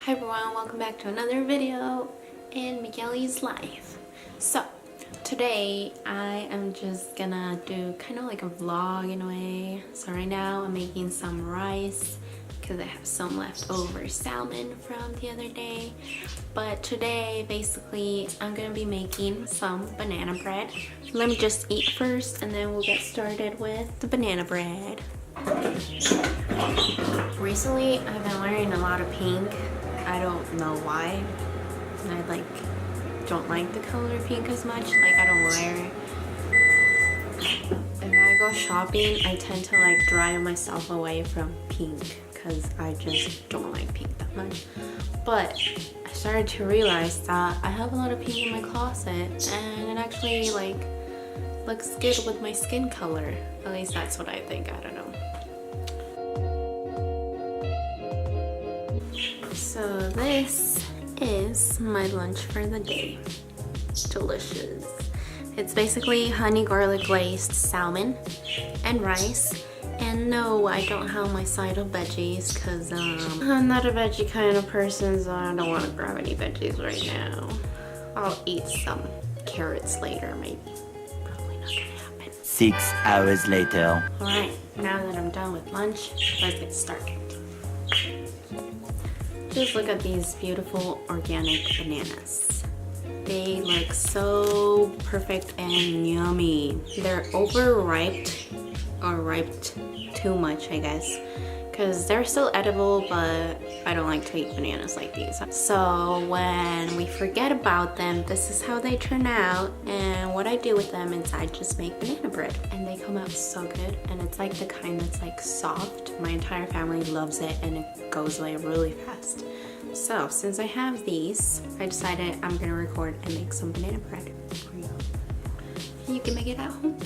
Hi everyone, welcome back to another video in Mighely's life. So today I am just gonna do kind of like a vlog in a way. So right now I'm making some rice because I have some leftover salmon from the other day. But today basically I'm gonna be making some banana bread. Let me just eat first and then we'll get started with the banana bread. Recently I've been wearing a lot of pink. I don't know why. I don't like the color pink as much. I don't wear it. If I go shopping, I tend to drive myself away from pink because I just don't like pink that much. But I started to realize that I have a lot of pink in my closet and it actually looks good with my skin color. At least that's what I think. I don't know. So this is my lunch for the day. Delicious. It's basically honey garlic glazed salmon and rice. And no, I don't have my side of veggies because I'm not a veggie kind of person, so I don't want to grab any veggies right now. I'll eat some carrots later, maybe. Probably not gonna happen. 6 hours later. Alright, now that I'm done with lunch, let's get started. Just look at these beautiful organic bananas. They look so perfect and yummy. They're overripe or ripe too much, I guess, because they're still edible, but I don't like to eat bananas like these. So when we forget about them, this is how they turn out. And what I do with them is I just make banana bread and they come out so good. And it's the kind that's soft. My entire family loves it and it goes away really fast. So since I have these, I decided I'm gonna record and make some banana bread for you. You can make it at home.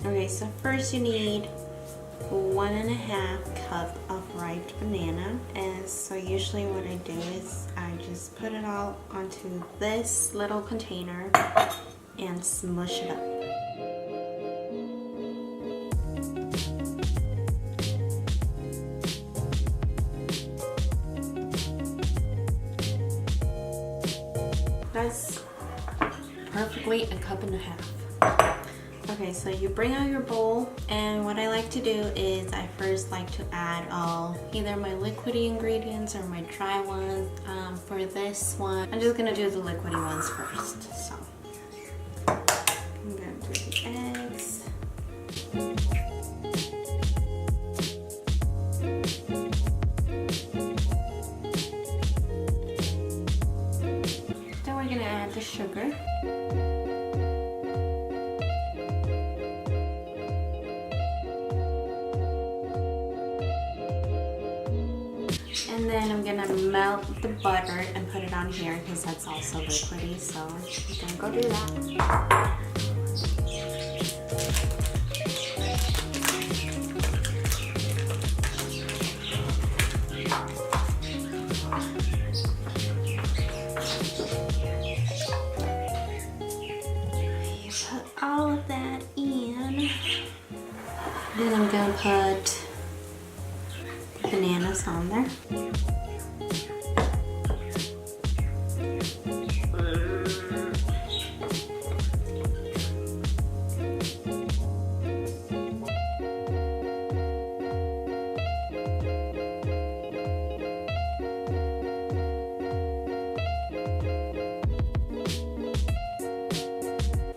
Okay, so first you need 1.5 cup of ripe banana. And so usually what I do is I just put it all onto this little container and smush it up. That's perfectly 1.5 cups. Okay, so you bring out your bowl, and what I like to do is I first like to add either my liquidy ingredients or my dry ones. For this one, I'm just gonna do the liquidy ones first. So I'm gonna do the eggs. Then we're gonna add the sugar. And then I'm gonna melt the butter and put it on here because that's also liquidy, so I'm gonna go do that. You put all of that in. Then I'm gonna put bananas on there.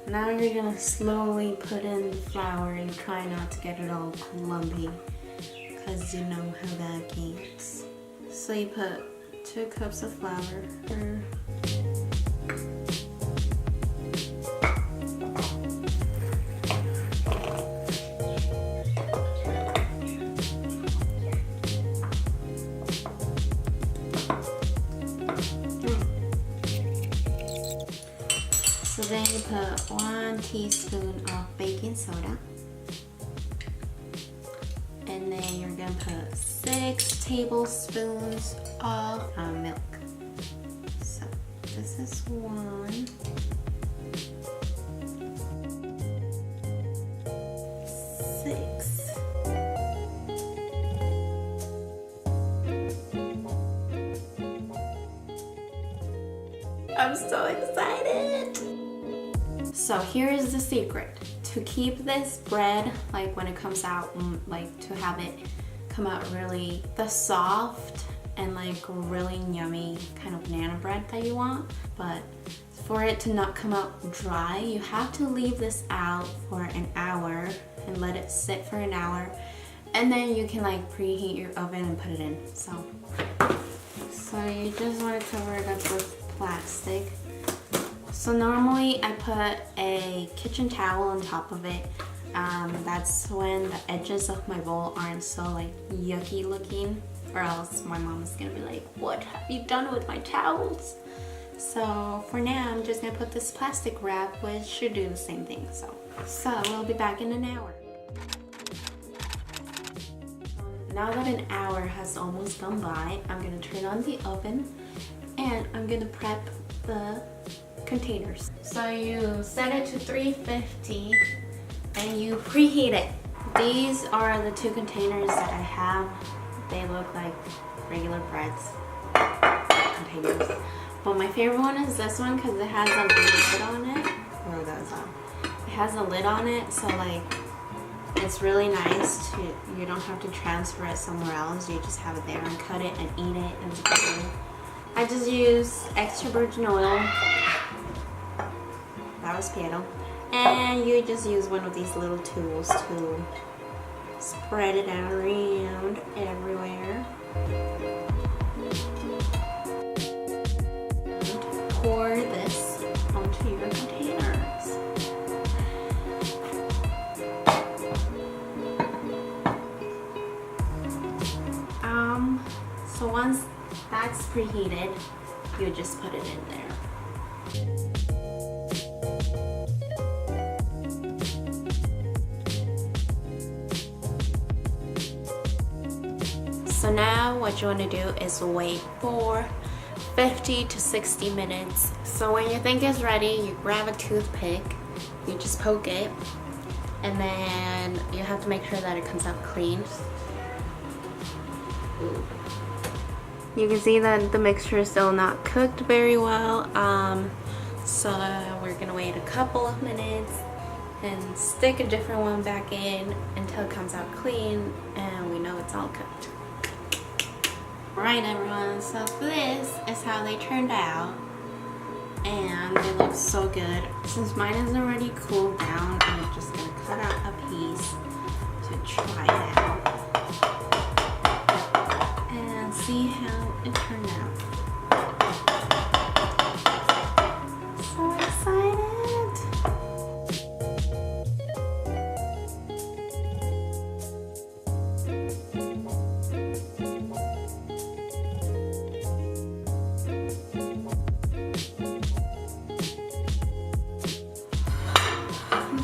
Now you're gonna slowly put in the flour and try not to get it all clumpy, because you know how that gets. So you put 2 cups of flour. So then you put 1 teaspoon of baking soda. And then you're gonna put 6 tablespoons of milk. So this is 1. 6. I'm so excited. So here is the secret. To keep this bread, like when it comes out, like to have it come out really the soft and like really yummy kind of banana bread that you want, but for it to not come out dry, you have to leave this out for an hour and let it sit for an hour, and then you can like preheat your oven and put it in. So you just want to cover it up with plastic. So normally I put a kitchen towel on top of it. That's when the edges of my bowl aren't so like yucky looking, or else my mom is gonna be like, what have you done with my towels? So for now I'm just gonna put this plastic wrap, which should do the same thing. So we'll be back in an hour. Now that an hour has almost gone by, I'm gonna turn on the oven and I'm gonna prep the containers. So you set it to 350 and you preheat it. These are the 2 containers that I have. They look like regular breads containers. But my favorite one is this one because it has a lid on it. Where goes on? It has a lid on it, so like it's really nice. You don't have to transfer it somewhere else. You just have it there and cut it and eat it and it's good. I just use extra virgin oil. That was piano. And you just use one of these little tools to spread it out around everywhere. And pour this onto your containers. So once that's preheated, you just put it in there. So now what you want to do is wait for 50 to 60 minutes. So when you think it's ready, you grab a toothpick, you just poke it, and then you have to make sure that it comes out clean. Ooh. You can see that the mixture is still not cooked very well, so we're gonna wait a couple of minutes and stick a different one back in until it comes out clean and we know it's all cooked. Alright everyone, so this is how they turned out and they look so good. Since mine is already cooled down, I'm just gonna cut out a piece to try it out and see how it turned out. So excited!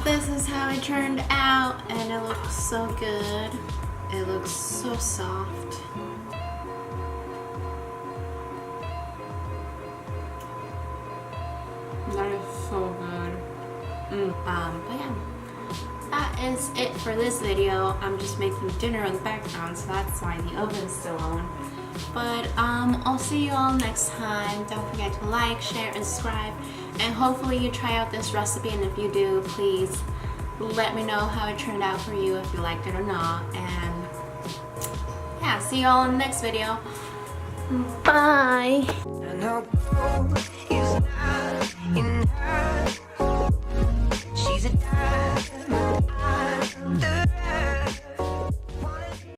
This is how it turned out and it looks so good. It looks so soft. That is so good. But yeah, that is it for this video. I'm just making dinner in the background, so that's why the oven's still on. But I'll see you all next time. Don't forget to like, share, and subscribe. And hopefully you try out this recipe, and if you do, please let me know how it turned out for you, if you liked it or not. And yeah, see you all in the next video. Bye!